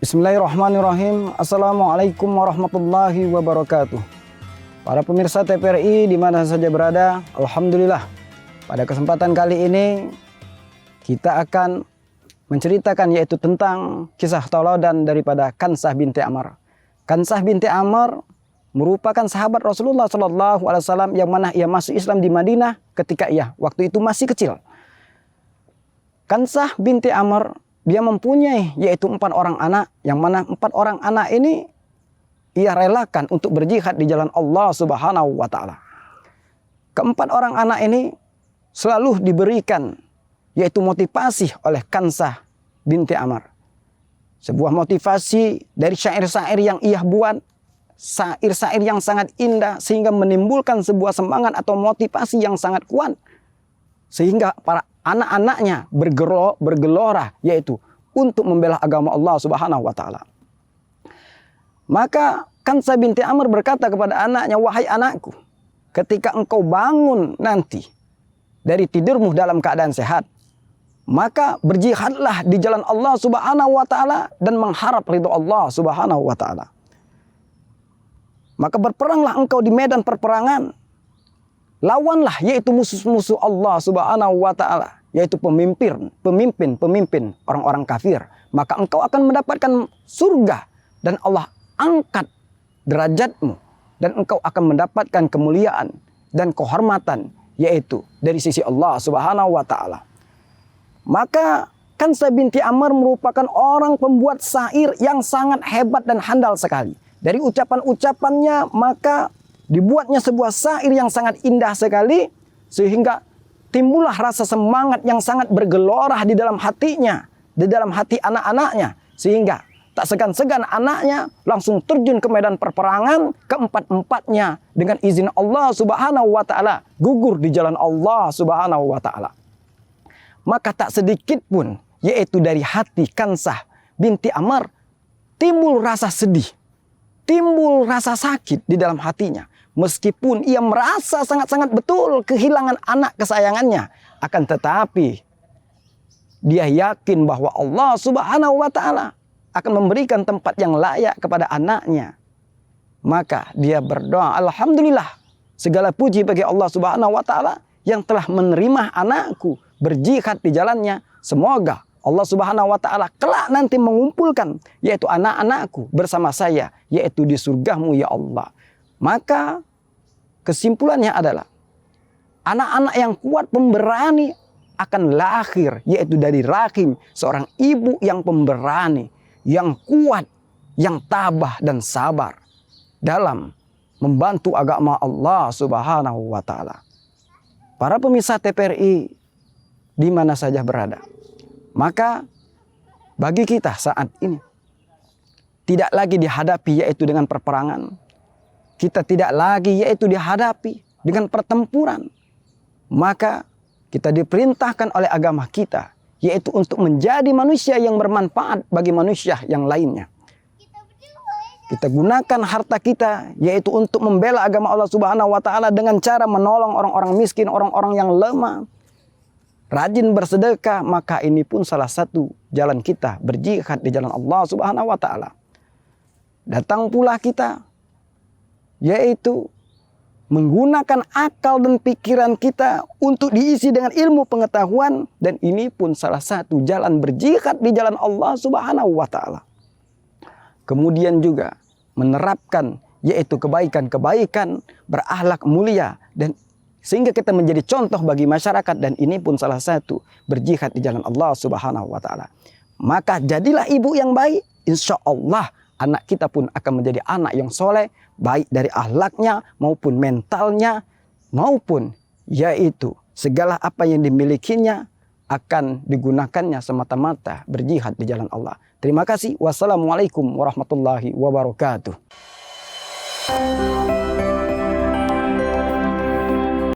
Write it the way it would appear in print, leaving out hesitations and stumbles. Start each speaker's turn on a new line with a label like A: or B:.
A: Bismillahirrahmanirrahim. Assalamualaikum warahmatullahi wabarakatuh. Para pemirsa TPRI di mana saja berada, alhamdulillah. Pada kesempatan kali ini kita akan menceritakan yaitu tentang kisah tauladan daripada Kansah binti Ammar. Kansah binti Ammar merupakan sahabat Rasulullah SAW yang mana ia masuk Islam di Madinah ketika ia waktu itu masih kecil. Kansah binti Ammar dia mempunyai yaitu 4 orang anak, yang mana 4 orang anak ini ia relakan untuk berjihad di jalan Allah Subhanahu wa Ta'ala. Keempat orang anak ini selalu diberikan yaitu motivasi oleh Kansah binti Ammar. Sebuah motivasi dari syair-syair yang ia buat, syair-syair yang sangat indah sehingga menimbulkan sebuah semangat atau motivasi yang sangat kuat. Sehingga para anak-anaknya bergelora yaitu untuk membela agama Allah Subhanahu wa Ta'ala. Maka Kansah binti Ammar berkata kepada anaknya, "Wahai anakku, ketika engkau bangun nanti dari tidurmu dalam keadaan sehat, maka berjihadlah di jalan Allah Subhanahu wa Ta'ala dan mengharap ridho Allah Subhanahu wa Ta'ala. Maka berperanglah engkau di medan perperangan. Lawanlah yaitu musuh-musuh Allah Subhanahu wa Ta'ala, yaitu pemimpin orang-orang kafir. Maka engkau akan mendapatkan surga dan Allah angkat derajatmu dan engkau akan mendapatkan kemuliaan dan kehormatan yaitu dari sisi Allah Subhanahu wa Ta'ala." Maka Kansah binti Ammar merupakan orang pembuat syair yang sangat hebat dan handal sekali. Dari ucapan-ucapannya maka dibuatnya sebuah syair yang sangat indah sekali sehingga timbullah rasa semangat yang sangat bergelora di dalam hatinya, di dalam hati anak-anaknya, sehingga tak segan-segan anaknya langsung terjun ke medan perperangan keempat-empatnya dengan izin Allah Subhanahu wa Ta'ala gugur di jalan Allah Subhanahu wa Ta'ala. Maka tak sedikit pun yaitu dari hati Kansah binti Ammar timbul rasa sedih, timbul rasa sakit di dalam hatinya. Meskipun ia merasa sangat-sangat betul kehilangan anak kesayangannya, akan tetapi dia yakin bahwa Allah Subhanahu wa Ta'ala akan memberikan tempat yang layak kepada anaknya. Maka dia berdoa, "Alhamdulillah, segala puji bagi Allah Subhanahu wa Ta'ala yang telah menerima anakku berjihad di jalannya. Semoga Allah Subhanahu wa Ta'ala kelak nanti mengumpulkan yaitu anak-anakku bersama saya yaitu di surgamu ya Allah." Maka kesimpulannya adalah anak-anak yang kuat pemberani akan lahir yaitu dari rahim seorang ibu yang pemberani, yang kuat, yang tabah dan sabar dalam membantu agama Allah Subhanahu wa Ta'ala. Para pemirsa TPRI di mana saja berada, maka bagi kita saat ini tidak lagi dihadapi yaitu dengan perperangan. Kita tidak lagi yaitu dihadapi dengan pertempuran. Maka kita diperintahkan oleh agama kita yaitu untuk menjadi manusia yang bermanfaat bagi manusia yang lainnya. Kita gunakan harta kita yaitu untuk membela agama Allah Subhanahu wa Ta'ala dengan cara menolong orang-orang miskin, orang-orang yang lemah. Rajin bersedekah, maka ini pun salah satu jalan kita berjihad di jalan Allah Subhanahu wa Ta'ala. Datang pula kita yaitu menggunakan akal dan pikiran kita untuk diisi dengan ilmu pengetahuan, dan ini pun salah satu jalan berjihad di jalan Allah Subhanahu wa Ta'ala. Kemudian juga menerapkan yaitu kebaikan-kebaikan, berakhlak mulia, dan sehingga kita menjadi contoh bagi masyarakat, dan ini pun salah satu berjihad di jalan Allah Subhanahu wa Ta'ala. Maka jadilah ibu yang baik, insya Allah anak kita pun akan menjadi anak yang soleh, baik dari akhlaknya maupun mentalnya, maupun yaitu segala apa yang dimilikinya akan digunakannya semata-mata berjihad di jalan Allah. Terima kasih. Wassalamualaikum warahmatullahi wabarakatuh.